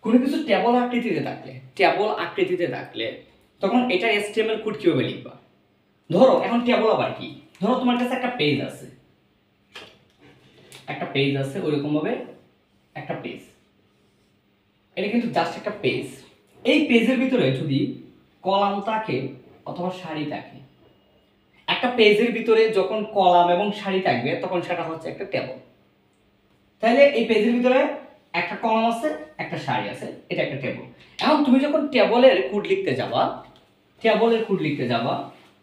কোনো কিছু টেবল আকৃতিতে থাকলে তখন এটার HTML কোড কিভাবে লিখবা? ধরো এখন টেবল আবার কি, ধরো তোমার কাছে একটা পেজ আছে ওইরকম ভাবে একটা পেজ, এটা কিন্তু জাস্ট একটা পেজ। এই পেজের ভিতরে যদি কলাম থাকে অথবা সারি থাকে, একটা পেজের ভিতরে যখন কলাম এবং সারি থাকবে তখন সেটা হচ্ছে একটা টেবল। তাহলে এই পেজের ভিতরে একটা কলাম আছে, একটা সারি আছে, এটা একটা টেবল। এখন তুমি যখন টেবলের কোড লিখতে যাবা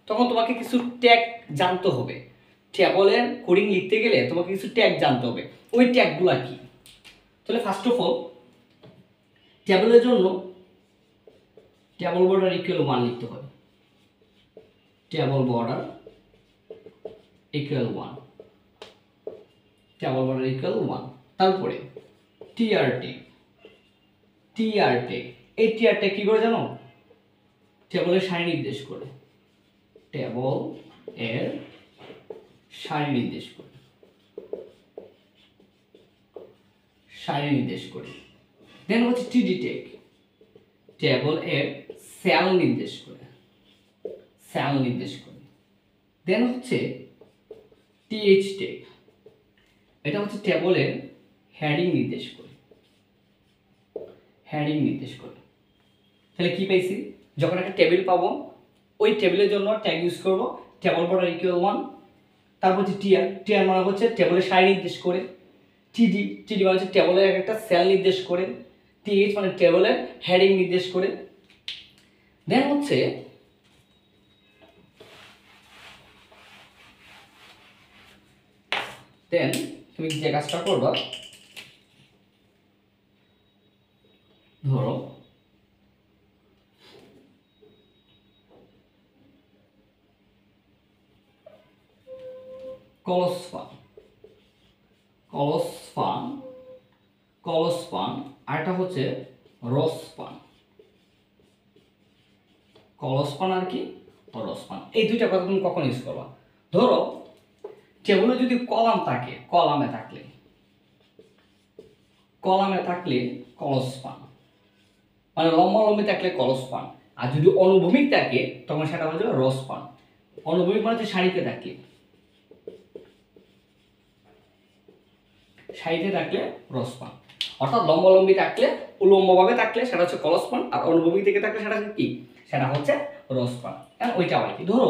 তখন তোমাকে কিছু ট্যাগ জানতে হবে। টেবলের কোডিং লিখতে গেলে তোমাকে কিছু ট্যাগ জানতে হবে। ওই ট্যাগগুলো কি? তাহলে ফার্স্ট অফ অল টেবলের জন্য টেবল বর্ডার ইকুয়াল 1 লিখতে হবে। Table border equal 1। তারপরে টিআর ট্যাগ। এই টিআর ট্যাগ কি করে জানো? টেবলের সারি নির্দেশ করে। টেবল এর সারি নির্দেশ করে। দেন হচ্ছে টিডি ট্যাগ, টেবল এর সেল নির্দেশ করে। দেন হচ্ছে টিএইচ ট্যাগ, এটা হচ্ছে টেবলের হেডিং নির্দেশ করে। তাহলে কি পাইছি? যখন একটা টেবিল পাবো ওই টেবিলের জন্য ট্যাগ ইউজ করব টেবল বর্ডার ইকুয়াল 1। তারপর হচ্ছে টিআর মানে হচ্ছে টেবলের সারি নির্দেশ করে। টিডি মানে হচ্ছে টেবলের একটা সেল নির্দেশ করে। টিএইচ মানে টেবলের হেডিং নির্দেশ করে। দেন হচ্ছে তুমি যে কাজটা করবা, ধরো কলসপান আর একটা হচ্ছে রসপান। আর কি রসপান, এই দুইটা কথা তুমি কখন ইউজ করবা? ধরো টেবিলে যদি কলাম থাকে, কলামে থাকলে কলসপান মানে লম্বালম্বি থাকলে কলসপান। আর যদি অনুভূমিক থাকে তখন সেটা হচ্ছে রসপান। অনুভূমিক মানে হচ্ছে সারিতে থাকলে রসপান। অর্থাৎ লম্বালম্বি থাকলে, উলম্বভাবে থাকলে সেটা হচ্ছে কলসপান, আর অনুভূমিক থেকে থাকলে সেটা হচ্ছে কি? সেটা হচ্ছে রসপান। এখন ওইটা আবার কি? ধরো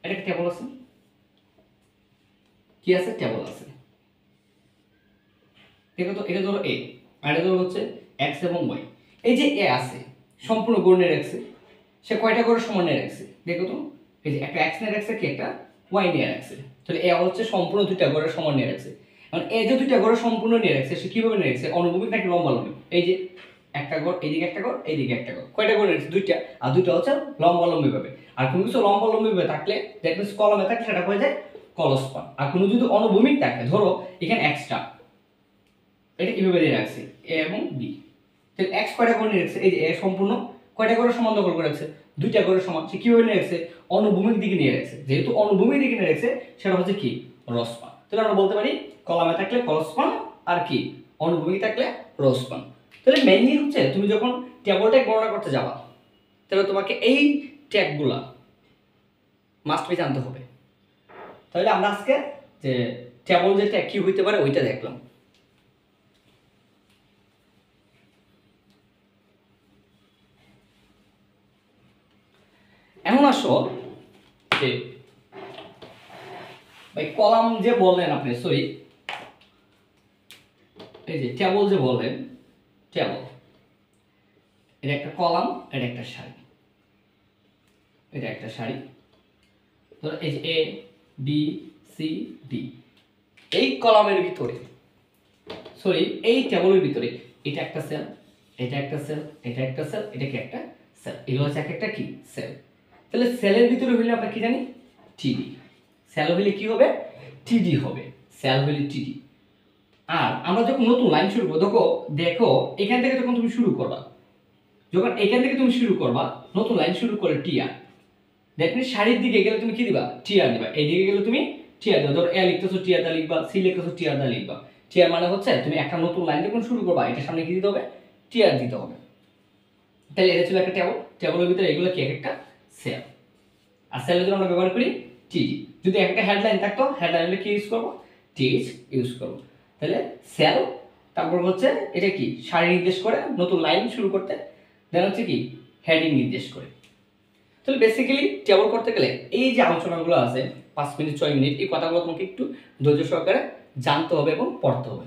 এটা একটা টেবল আছে, টেবল আছে, দেখো তো, এটা ধরো এ আর এটা ধরো হচ্ছে এক্স এবং ওয়াই। এই যে এ আছে সম্পূর্ণ গড় নিয়ে রাখছে, সে কয়টা করে সমান নিয়ে রাখছে? দেখো তো, এই যে একটা এক্স নিয়ে রাখছে, কি একটা ওয়াই নিয়ে রাখছে। তাহলে এ হচ্ছে সম্পূর্ণ দুইটা গড়ের সমান নিয়ে রাখছে। এখন এ যে দুইটা গড়ের সম্পূর্ণ নিয়ে রাখছে, সে কিভাবে নিয়ে রাখছে? অনুভূমিক নাকি লম্বালম্বি? এই যে একটা গড়, এইদিকে একটা গড়, এইদিকে একটা গড়, কয়টা গড় নিয়ে রাখছে? দুইটা। আর দুইটা হচ্ছে লম্বালম্বি ভাবে। আর কোনো কিছু লম্বালম্বি ভাবে থাকলে, দ্যাট মিন্স কলমে থাকলে সেটা হয়ে যায় কলসপান। আর কোনো যদি অনুভূমিক থাকে, ধরো এখানে এক্সটা, এটা কিভাবে দিয়ে রাখছে? এ এবং বি। তাহলে এক্স কয়টা করে নিয়ে রাখছে? এই যে এ সম্পূর্ণ কয়টা করে সমান দখল করে রাখছে? দুইটা করে সমান। সে কিভাবে নিয়ে রাখছে? অনুভূমিক দিকে নিয়ে রাখছে। যেহেতু অনুভূমিক দিকে নিয়ে রাখছে সেটা হচ্ছে কি? রসপান। তাহলে আমরা বলতে পারি কলামে থাকলে কলসপান আর কি অনুভূমিক থাকলে রসপান। তাহলে মেইনলি হচ্ছে তুমি যখন টেবল ট্যাগ গণনা করতে যাবা তাহলে তোমাকে এই ট্যাগগুলা মাস্ট বি জানতে হবে। তাহলে আমরা আজকে যে টেবল যে ট্যাগ কি হইতে পারে ওইটা দেখলাম। এখন আসো যে ভাই কলাম যে বললেন আপনি, সরি এই যে টেবল যে বললেন, টেবল এটা একটা কলাম, এটা একটা সারি, ধরো এই যে এ বি সি ডি। এই কলামের ভিতরে, সরি এই টেবলের ভিতরে এটা একটা সেল, এটা একটা সেল, এটা একটা সেল, এটা কি একটা সেল, এগুলো হচ্ছে একটা কি সেল। তাহলে সেলের ভিতরে হইলে আমরা কি জানি? টিডি। সেল হইলে কি হবে? টিডি হবে। সেল হইলে টিডি। আর আমরা যখন নতুন লাইন শুরু করব, দেখো এখান থেকে যখন তুমি শুরু করবা, নতুন লাইন শুরু করে টিআর, দ্যাট মিন্স সারির দিকে গেলে তুমি কি দিবা? টিআর দিবা। এই দিকে গেলে তুমি টিআর দিবা। ধরো এ লিখতেছো টিআর দা লিখবা, সি লিখতেছো টিআর দা লিখবা। টিআর মানে হচ্ছে তুমি একটা নতুন লাইন যখন শুরু করবা এটার সামনে কি দিতে হবে? টিআর দিতে হবে। তাহলে এটা ছিল একটা টেবল, টেবলের ভিতরে এগুলো কি একটা সেল, আর সেলের জন্য আমরা ব্যবহার করি টিজি। যদি একটা হেডলাইন থাকতো, হেডলাইন হলে কি ইউজ করবো, টিএইচ ইউজ করবো। তাহলে সেল, তারপর হচ্ছে এটা কি সারি নির্দেশ করে নতুন লাইন শুরু করতে, দেন হচ্ছে কি হেডিং নির্দেশ করে। তাহলে বেসিক্যালি টেবল করতে গেলে এই যে আলোচনাগুলো আছে 5 মিনিট 6 মিনিট, এই কথাগুলো তোমাকে একটু ধৈর্য সহকারে জানতে হবে এবং পড়তে হবে।